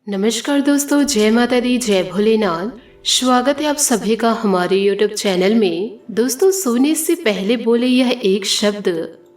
नमस्कार दोस्तों, जय माता दी, जय भोलेनाथ। स्वागत है आप सभी का हमारे YouTube चैनल में। दोस्तों, सोने से पहले बोले यह एक शब्द,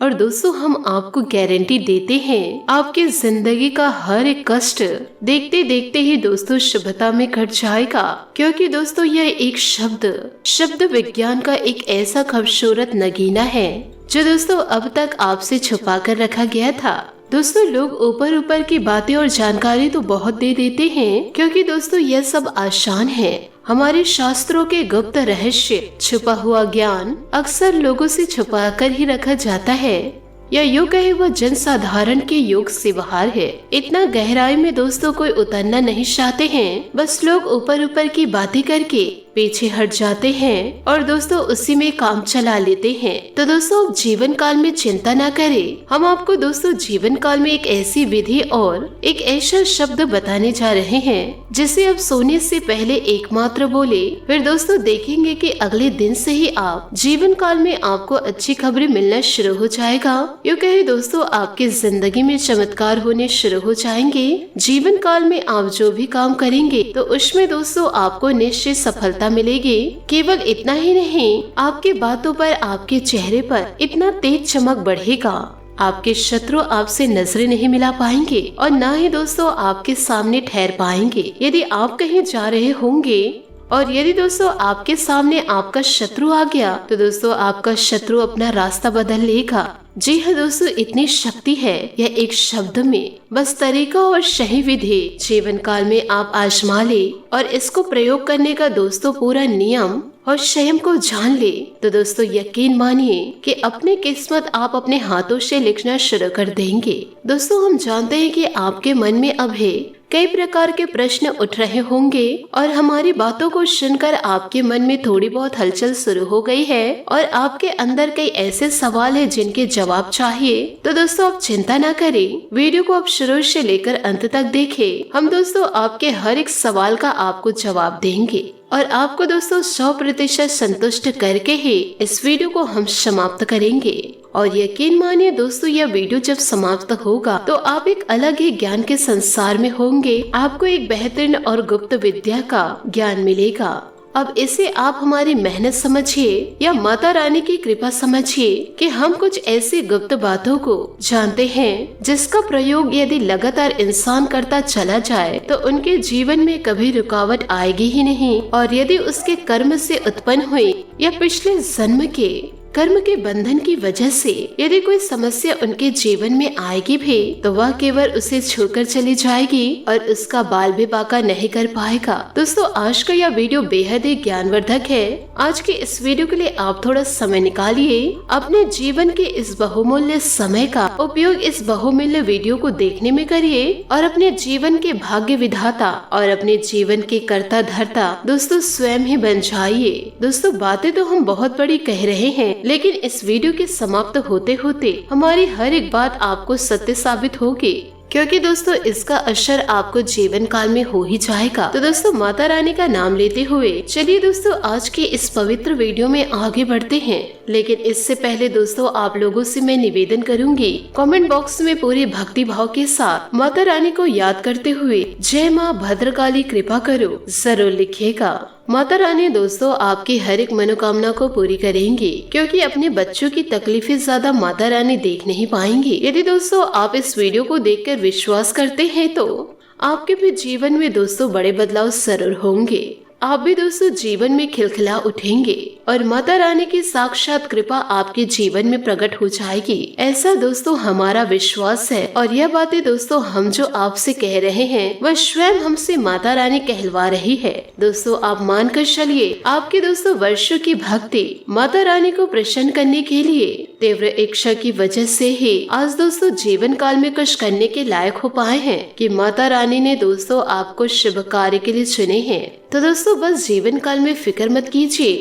और दोस्तों हम आपको गारंटी देते हैं आपकी जिंदगी का हर एक कष्ट देखते देखते ही दोस्तों शुभता में कट जाएगा। क्योंकि दोस्तों यह एक शब्द विज्ञान का एक ऐसा खूबसूरत नगीना है जो दोस्तों अब तक आपसे छुपा कर रखा गया था। दोस्तों लोग ऊपर ऊपर की बातें और जानकारी तो बहुत दे देते हैं, क्योंकि दोस्तों यह सब आसान है। हमारे शास्त्रों के गुप्त रहस्य, छुपा हुआ ज्ञान अक्सर लोगों से छुपा कर ही रखा जाता है, या यूँ कहे वह जनसाधारण के योग से बाहर है। इतना गहराई में दोस्तों कोई उतरना नहीं चाहते हैं, बस लोग ऊपर ऊपर की बातें करके पीछे हट जाते हैं और दोस्तों उसी में काम चला लेते हैं। तो दोस्तों अब जीवन काल में चिंता ना करें, हम आपको दोस्तों जीवन काल में एक ऐसी विधि और एक ऐसा शब्द बताने जा रहे हैं जिसे अब सोने से पहले एकमात्र बोले, फिर दोस्तों देखेंगे कि अगले दिन से ही आप जीवन काल में आपको अच्छी खबरें मिलना शुरू हो जाएगा। यूँ कहे दोस्तों आपकी जिंदगी में चमत्कार होने शुरू हो जाएंगे। जीवन काल में आप जो भी काम करेंगे तो उसमें दोस्तों आपको निश्चित सफलता मिलेगी। केवल इतना ही नहीं, आपके बातों पर, आपके चेहरे पर इतना तेज चमक बढ़ेगा, आपके शत्रु आपसे नजरें नहीं मिला पाएंगे और न ही दोस्तों आपके सामने ठहर पाएंगे। यदि आप कहीं जा रहे होंगे और यदि दोस्तों आपके सामने आपका शत्रु आ गया तो दोस्तों आपका शत्रु अपना रास्ता बदल लेगा। जी हाँ दोस्तों, इतनी शक्ति है यह एक शब्द में। बस तरीका और सही विधि जीवन काल में आप आजमा ले और इसको प्रयोग करने का दोस्तों पूरा नियम और संयम को जान ले तो दोस्तों यकीन मानिए कि अपनी किस्मत आप अपने हाथों से लिखना शुरू कर देंगे। दोस्तों हम जानते हैं कि आपके मन में अब है कई प्रकार के प्रश्न उठ रहे होंगे और हमारी बातों को सुनकर आपके मन में थोड़ी बहुत हलचल शुरू हो गई है और आपके अंदर कई ऐसे सवाल हैं जिनके जवाब चाहिए। तो दोस्तों आप चिंता ना करें, वीडियो को आप शुरू से लेकर अंत तक देखें। हम दोस्तों आपके हर एक सवाल का आपको जवाब देंगे और आपको दोस्तों 100% संतुष्ट करके ही इस वीडियो को हम समाप्त करेंगे। और यकीन मानिए दोस्तों यह वीडियो जब समाप्त होगा तो आप एक अलग ही ज्ञान के संसार में होंगे। आपको एक बेहतरीन और गुप्त विद्या का ज्ञान मिलेगा। अब इसे आप हमारी मेहनत समझिए या माता रानी की कृपा समझिए कि हम कुछ ऐसी गुप्त बातों को जानते हैं जिसका प्रयोग यदि लगातार इंसान करता चला जाए तो उनके जीवन में कभी रुकावट आएगी ही नहीं। और यदि उसके कर्म से उत्पन्न हुई या पिछले जन्म के कर्म के बंधन की वजह से यदि कोई समस्या उनके जीवन में आएगी भी तो वह केवल उसे छोड़कर चली जाएगी और उसका बाल भी बाका नहीं कर पाएगा। दोस्तों आज का यह वीडियो बेहद ही ज्ञानवर्धक है। आज के इस वीडियो के लिए आप थोड़ा समय निकालिए, अपने जीवन के इस बहुमूल्य समय का उपयोग इस बहुमूल्य वीडियो को देखने में करिए और अपने जीवन के भाग्य विधाता और अपने जीवन के कर्ता धर्ता दोस्तों स्वयं ही बन जाइए। दोस्तों बातें तो हम बहुत बड़ी कह रहे हैं, लेकिन इस वीडियो के समाप्त होते होते हमारी हर एक बात आपको सत्य साबित होगी, क्योंकि दोस्तों इसका असर आपको जीवन काल में हो ही जाएगा। तो दोस्तों माता रानी का नाम लेते हुए चलिए दोस्तों आज की इस पवित्र वीडियो में आगे बढ़ते हैं। लेकिन इससे पहले दोस्तों आप लोगों से मैं निवेदन करूंगी, कमेंट बॉक्स में पूरे भक्ति भाव के साथ माता रानी को याद करते हुए जय माँ भद्रकाली कृपा करो जरूर लिखिएगा। माता रानी दोस्तों आपकी हर एक मनोकामना को पूरी करेंगी, क्योंकि अपने बच्चों की तकलीफें ज्यादा माता रानी देख नहीं पाएंगी। यदि दोस्तों आप इस वीडियो को देखकर विश्वास करते हैं तो आपके भी जीवन में दोस्तों बड़े बदलाव जरूर होंगे। आप भी दोस्तों जीवन में खिलखिला उठेंगे और माता रानी की साक्षात कृपा आपके जीवन में प्रकट हो जाएगी। ऐसा दोस्तों हमारा विश्वास है और यह बातें दोस्तों हम जो आपसे कह रहे हैं वह स्वयं हमसे माता रानी कहलवा रही है। दोस्तों आप मानकर चलिए, आपके दोस्तों वर्षों की भक्ति माता रानी को प्रसन्न करने के लिए तीव्र इच्छा की वजह से ही आज दोस्तों जीवन काल में कुछ करने के लायक हो पाए हैं कि माता रानी ने दोस्तों आपको शुभ कार्य के लिए चुने हैं। तो दोस्तों बस जीवन काल में फिक्र मत कीजिए,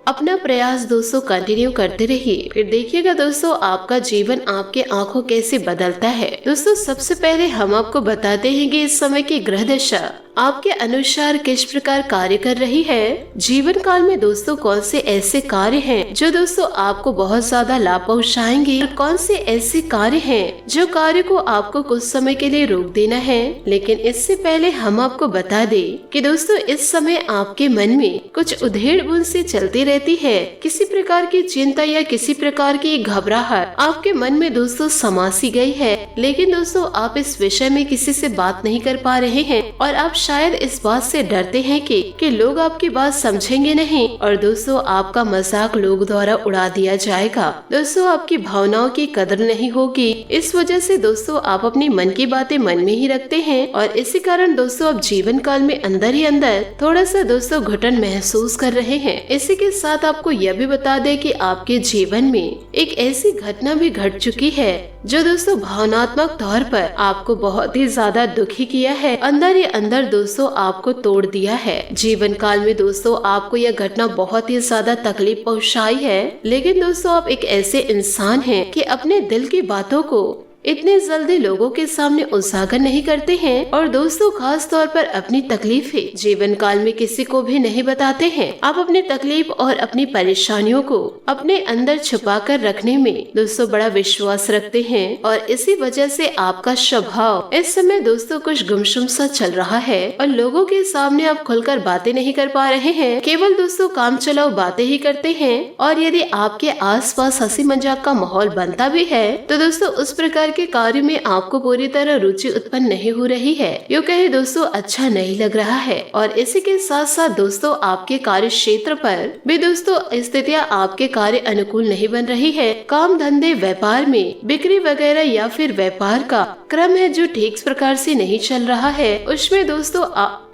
अपना प्रयास दोस्तों कंटिन्यू करते रहिए, फिर देखिएगा दोस्तों आपका जीवन आपके आंखों कैसे बदलता है। दोस्तों सबसे पहले हम आपको बताते हैं कि इस समय की ग्रह दशा आपके अनुसार किस प्रकार कार्य कर रही है। जीवन काल में दोस्तों कौन से ऐसे कार्य हैं जो दोस्तों आपको बहुत ज्यादा लाभ पहुँचाएंगे, कौन से ऐसे कार्य हैं जो कार्य को आपको कुछ समय के लिए रोक देना है। लेकिन इससे पहले हम आपको बता दें कि दोस्तों इस समय आपके मन में कुछ उधेड़-बुन सी चलती रहती है। किसी प्रकार की चिंता या किसी प्रकार की घबराहट आपके मन में दोस्तों समा सी गई है, लेकिन दोस्तों आप इस विषय में किसी से बात नहीं कर पा रहे हैं और आप शायद इस बात से डरते हैं कि लोग आपकी बात समझेंगे नहीं और दोस्तों आपका मजाक लोग द्वारा उड़ा दिया जाएगा। दोस्तों आपकी भावनाओं की कदर नहीं होगी। इस वजह से दोस्तों आप अपनी मन की बातें मन में ही रखते हैं और इसी कारण दोस्तों आप जीवन काल में अंदर ही अंदर थोड़ा सा दोस्तों घुटन महसूस कर रहे हैं। इसी के साथ आपको यह भी बता दें कि आपके जीवन में एक ऐसी घटना भी घट चुकी है जो दोस्तों भावनात्मक तौर पर आपको बहुत ही ज्यादा दुखी किया है, अंदर ही अंदर दोस्तों आपको तोड़ दिया है। जीवन काल में दोस्तों आपको यह घटना बहुत ही ज्यादा तकलीफ पहुंचाई है, लेकिन दोस्तों आप एक ऐसे इंसान हैं कि अपने दिल की बातों को इतने जल्दी लोगों के सामने उजागर नहीं करते हैं और दोस्तों खास तौर पर अपनी तकलीफें जीवन काल में किसी को भी नहीं बताते हैं। आप अपनी तकलीफ और अपनी परेशानियों को अपने अंदर छुपा कर रखने में दोस्तों बड़ा विश्वास रखते हैं और इसी वजह से आपका स्वभाव इस समय दोस्तों कुछ गुमसुम सा चल रहा है और लोगों के सामने आप खुलकर बातें नहीं कर पा रहे हैं, केवल दोस्तों काम चलाओ बातें ही करते हैं। और यदि आपके आसपास हंसी मजाक का माहौल बनता भी है तो दोस्तों उस प्रकार के कार्य में आपको पूरी तरह रुचि उत्पन्न नहीं हो रही है, यूँ कहे दोस्तों अच्छा नहीं लग रहा है। और इसी के साथ साथ दोस्तों आपके कार्य क्षेत्र पर भी दोस्तों स्थितियाँ आपके कार्य अनुकूल नहीं बन रही है। काम धंधे व्यापार में बिक्री वगैरह या फिर व्यापार का क्रम है जो ठीक प्रकार से नहीं चल रहा है, उसमें दोस्तों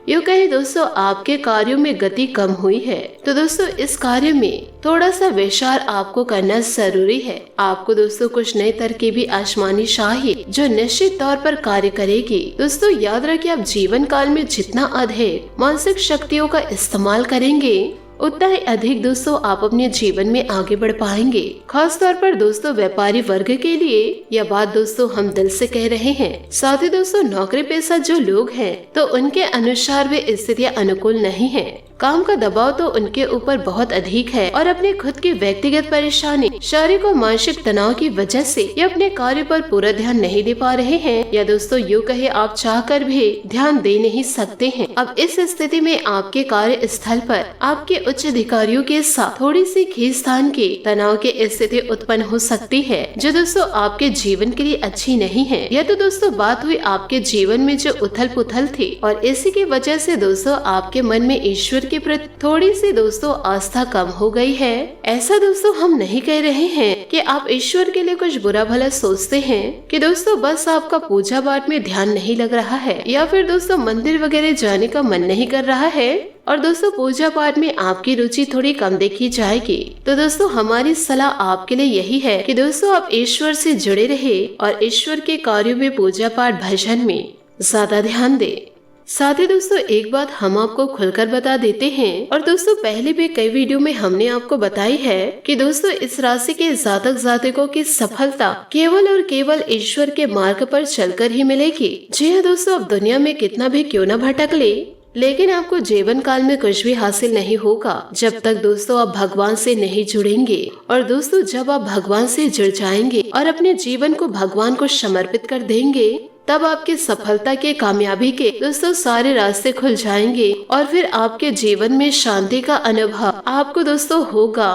यूँ कहे दोस्तों आपके कार्यों में गति कम हुई है। तो दोस्तों इस कार्य में थोड़ा सा विचार आपको करना जरूरी है। आपको दोस्तों कुछ नई तरकीबें आजमानी चाहिए जो निश्चित तौर पर कार्य करेगी। दोस्तों याद रखिए आप जीवन काल में जितना अधिक मानसिक शक्तियों का इस्तेमाल करेंगे उतना ही अधिक दोस्तों आप अपने जीवन में आगे बढ़ पाएंगे। खास तौर पर दोस्तों व्यापारी वर्ग के लिए यह बात दोस्तों हम दिल से कह रहे हैं। साथ ही दोस्तों नौकरी पेशा जो लोग हैं तो उनके अनुसार वे स्थितियाँ अनुकूल नहीं है। काम का दबाव तो उनके ऊपर बहुत अधिक है और अपने खुद की व्यक्तिगत परेशानी शारीरिक और मानसिक तनाव की वजह से ये अपने कार्य पर पूरा ध्यान नहीं दे पा रहे हैं, या दोस्तों यूँ कहे आप चाहकर भी ध्यान दे नहीं सकते हैं। अब इस स्थिति में आपके कार्य स्थल पर आपके उच्च अधिकारियों के साथ थोड़ी सी खींचतान के तनाव की स्थिति उत्पन्न हो सकती है जो दोस्तों आपके जीवन के लिए अच्छी नहीं है। यह तो दोस्तों बात हुई आपके जीवन में जो उथल पुथल थी और इसी की वजह से दोस्तों आपके मन में ईश्वर के प्रति थोड़ी सी दोस्तों आस्था कम हो गई है। ऐसा दोस्तों हम नहीं कह रहे हैं कि आप ईश्वर के लिए कुछ बुरा भला सोचते हैं कि दोस्तों बस आपका पूजा पाठ में ध्यान नहीं लग रहा है या फिर दोस्तों मंदिर वगैरह जाने का मन नहीं कर रहा है और दोस्तों पूजा पाठ में आपकी रुचि थोड़ी कम देखी जाएगी। तो दोस्तों हमारी सलाह आपके लिए यही है कि दोस्तों आप ईश्वर से जुड़े रहे और ईश्वर के कार्यों में पूजा पाठ भजन में ज्यादा ध्यान दें। साथ ही दोस्तों एक बात हम आपको खुलकर बता देते हैं और दोस्तों पहले भी कई वीडियो में हमने आपको बताई है कि दोस्तों इस राशि के जातक जातकों की सफलता केवल और केवल ईश्वर के मार्ग पर चलकर ही मिलेगी। जी हाँ दोस्तों, अब दुनिया में कितना भी क्यों न भटक ले लेकिन आपको जीवन काल में कुछ भी हासिल नहीं होगा जब तक दोस्तों आप भगवान से नहीं जुड़ेंगे। और दोस्तों जब आप भगवान से जुड़ जाएंगे और अपने जीवन को भगवान को समर्पित कर देंगे तब आपकी सफलता के कामयाबी के दोस्तों सारे रास्ते खुल जाएंगे और फिर आपके जीवन में शांति का अनुभव आपको दोस्तों होगा।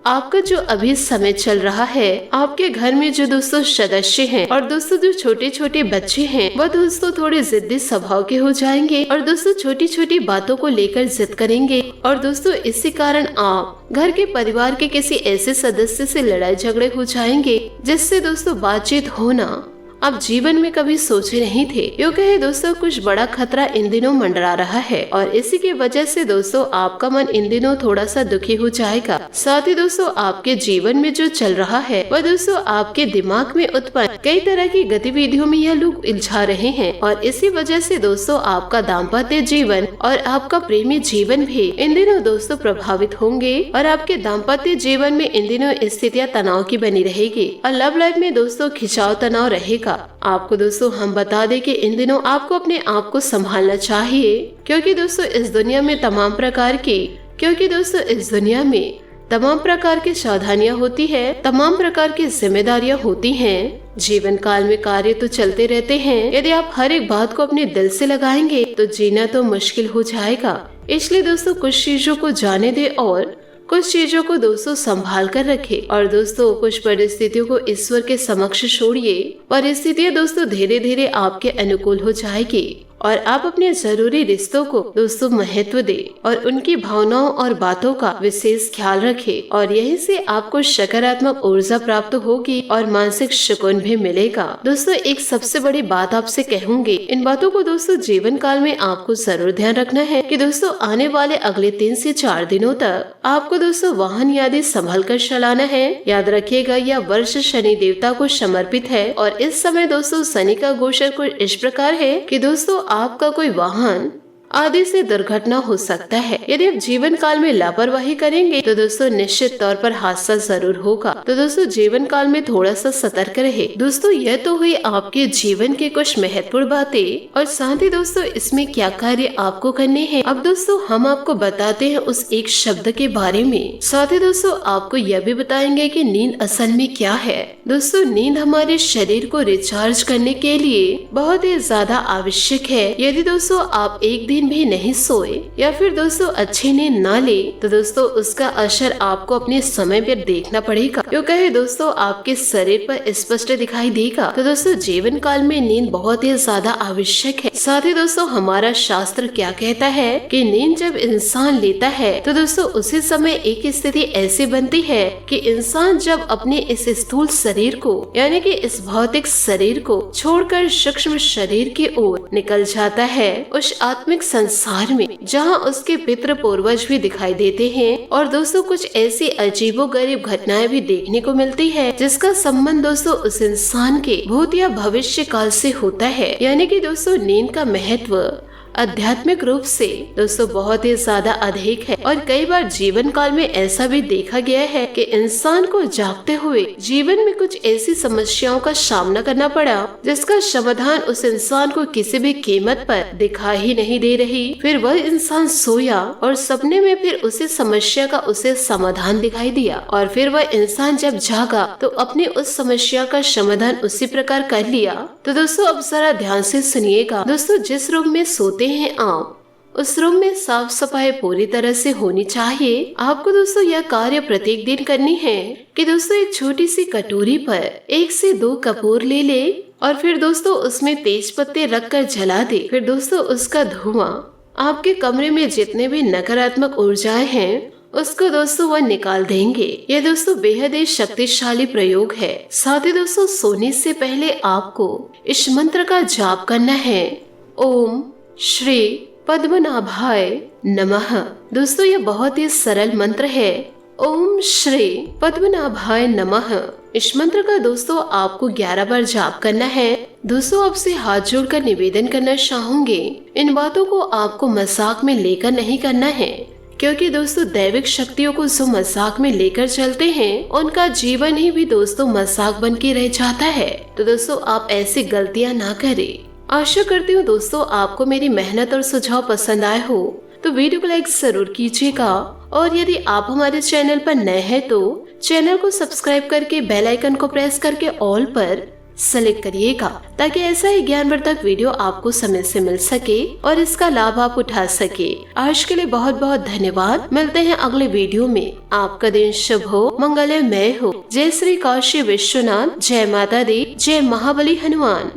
आपका जो अभी समय चल रहा है, आपके घर में जो दोस्तों सदस्य हैं और दोस्तों जो छोटे छोटे बच्चे हैं वह दोस्तों थोड़े जिद्दी स्वभाव के हो जाएंगे और दोस्तों छोटी छोटी बातों को लेकर जिद करेंगे और दोस्तों इसी कारण आप घर के परिवार के किसी ऐसे सदस्य से लड़ाई झगड़े हो जाएंगे जिससे दोस्तों बातचीत होना आप जीवन में कभी सोचे नहीं थे। यूँ कहे दोस्तों कुछ बड़ा खतरा इन दिनों मंडरा रहा है और इसी की वजह से दोस्तों आपका मन इन दिनों थोड़ा सा दुखी हो जाएगा। साथ ही दोस्तों आपके जीवन में जो चल रहा है वह दोस्तों आपके दिमाग में उत्पन्न कई तरह की गतिविधियों में यह लोग उलझा रहे हैं और इसी वजह से दोस्तों आपका दाम्पत्य जीवन और आपका प्रेमी जीवन भी इन दिनों दोस्तों प्रभावित होंगे और आपके दाम्पत्य जीवन में इन दिनों स्थितियाँ तनाव की बनी रहेगी और लव लाइफ में दोस्तों खिंचाव तनाव रहेगा। आपको दोस्तों हम बता दें कि इन दिनों आपको अपने आप को संभालना चाहिए, क्योंकि दोस्तों इस दुनिया में तमाम प्रकार की सावधानियां होती है, तमाम प्रकार की जिम्मेदारियां होती हैं। जीवन काल में कार्य तो चलते रहते हैं। यदि आप हर एक बात को अपने दिल से लगाएंगे तो जीना तो मुश्किल हो जाएगा। इसलिए दोस्तों कुछ चीजों को जाने दे और कुछ चीजों को दोस्तों संभाल कर रखे। और दोस्तों कुछ परिस्थितियों को ईश्वर के समक्ष छोड़िए। परिस्थितियां दोस्तों धीरे धीरे आपके अनुकूल हो जाएगी और आप अपने जरूरी रिश्तों को दोस्तों महत्व दे और उनकी भावनाओं और बातों का विशेष ख्याल रखे। और यहीं से आपको सकारात्मक ऊर्जा प्राप्त होगी और मानसिक सुकून भी मिलेगा। दोस्तों एक सबसे बड़ी बात आपसे कहूंगी, इन बातों को दोस्तों जीवन काल में आपको जरूर ध्यान रखना है कि दोस्तों आने वाले अगले 3 से 4 दिनों तक आपको दोस्तों वाहन आदि संभल कर चलाना है। याद रखिएगा यह वर्ष शनि देवता को समर्पित है और इस समय दोस्तों शनि का गोचर कुछ इस प्रकार है कि दोस्तों आपका कोई वाहन आदि से दुर्घटना हो सकता है। यदि आप जीवन काल में लापरवाही करेंगे तो दोस्तों निश्चित तौर पर हादसा जरूर होगा। तो दोस्तों जीवन काल में थोड़ा सा सतर्क रहे। दोस्तों यह तो हुई आपके जीवन के कुछ महत्वपूर्ण बातें और साथ ही दोस्तों इसमें क्या कार्य आपको करने हैं। अब दोस्तों हम आपको बताते हैं उस एक शब्द के बारे में। साथ ही दोस्तों आपको यह भी बताएंगे कि नींद असल में क्या है। दोस्तों नींद हमारे शरीर को रिचार्ज करने के लिए बहुत ही ज्यादा आवश्यक है। यदि दोस्तों आप एक दिन भी नहीं सोए या फिर दोस्तों अच्छी नींद ना ले तो दोस्तों उसका असर आपको अपने समय पर देखना पड़ेगा, क्योंकि दोस्तों आपके शरीर पर स्पष्ट दिखाई देगा। तो दोस्तों जीवन काल में नींद बहुत ही ज्यादा आवश्यक है। साथ ही दोस्तों हमारा शास्त्र क्या कहता है कि नींद जब इंसान लेता है तो दोस्तों उसी समय एक स्थिति ऐसी बनती है कि इंसान जब अपने इस स्थूल शरीर को यानी कि इस भौतिक शरीर को छोड़कर सूक्ष्म शरीर की ओर निकल जाता है, उस आत्मिक संसार में जहां उसके पितृ पूर्वज भी दिखाई देते हैं। और दोस्तों कुछ ऐसी अजीबोगरीब घटनाएं भी देखने को मिलती है जिसका संबंध दोस्तों उस इंसान के भूत या भविष्य काल से होता है। यानी कि दोस्तों नींद का महत्व आध्यात्मिक रूप से दोस्तों बहुत ही ज्यादा अधिक है। और कई बार जीवन काल में ऐसा भी देखा गया है कि इंसान को जागते हुए जीवन में कुछ ऐसी समस्याओं का सामना करना पड़ा जिसका समाधान उस इंसान को किसी भी कीमत पर दिखाई ही नहीं दे रही। फिर वह इंसान सोया और सपने में फिर उसी समस्या का उसे समाधान दिखाई दिया और फिर वह इंसान जब जागा तो अपनी उस समस्या का समाधान उसी प्रकार कर लिया। तो दोस्तों अब जरा ध्यान से सुनिएगा। दोस्तों जिस रूम में सोते हैं आप उस रूम में साफ सफाई पूरी तरह से होनी चाहिए। आपको दोस्तों यह कार्य प्रत्येक दिन करनी है कि दोस्तों एक छोटी सी कटोरी पर 1 से 2 कपूर ले ले और फिर दोस्तों उसमें तेज पत्ते रख कर जला दे। फिर दोस्तों उसका धुआं आपके कमरे में जितने भी नकारात्मक ऊर्जाएं हैं उसको दोस्तों वह निकाल देंगे। यह दोस्तों बेहद ही शक्तिशाली प्रयोग है। साथ ही दोस्तों सोने से पहले आपको इस मंत्र का जाप करना है, ओम श्री पद्मनाभाय नमः। दोस्तों ये बहुत ही सरल मंत्र है, ओम श्री पद्मनाभाय नमः। इस मंत्र का दोस्तों आपको 11 बार जाप करना है। दोस्तों आपसे हाथ जोड़कर निवेदन करना चाहूंगी, इन बातों को आपको मजाक में लेकर नहीं करना है, क्योंकि दोस्तों दैविक शक्तियों को जो मजाक में लेकर चलते हैं उनका जीवन ही भी दोस्तों मजाक बन के रह जाता है। तो दोस्तों आप ऐसी गलतियां ना करें। आशा करती हूँ दोस्तों आपको मेरी मेहनत और सुझाव पसंद आए हो तो वीडियो को लाइक जरूर कीजिएगा। और यदि आप हमारे चैनल पर नए हैं तो चैनल को सब्सक्राइब करके बेल आइकन को प्रेस करके ऑल पर सेलेक्ट करिएगा, ताकि ऐसा ही ज्ञानवर्धक वीडियो आपको समय से मिल सके और इसका लाभ आप उठा सके। आज के लिए बहुत बहुत धन्यवाद। मिलते हैं अगले वीडियो में। आपका दिन शुभ हो, मंगलमय हो। जय श्री काशी विश्वनाथ, जय माता दी, जय महाबली हनुमान।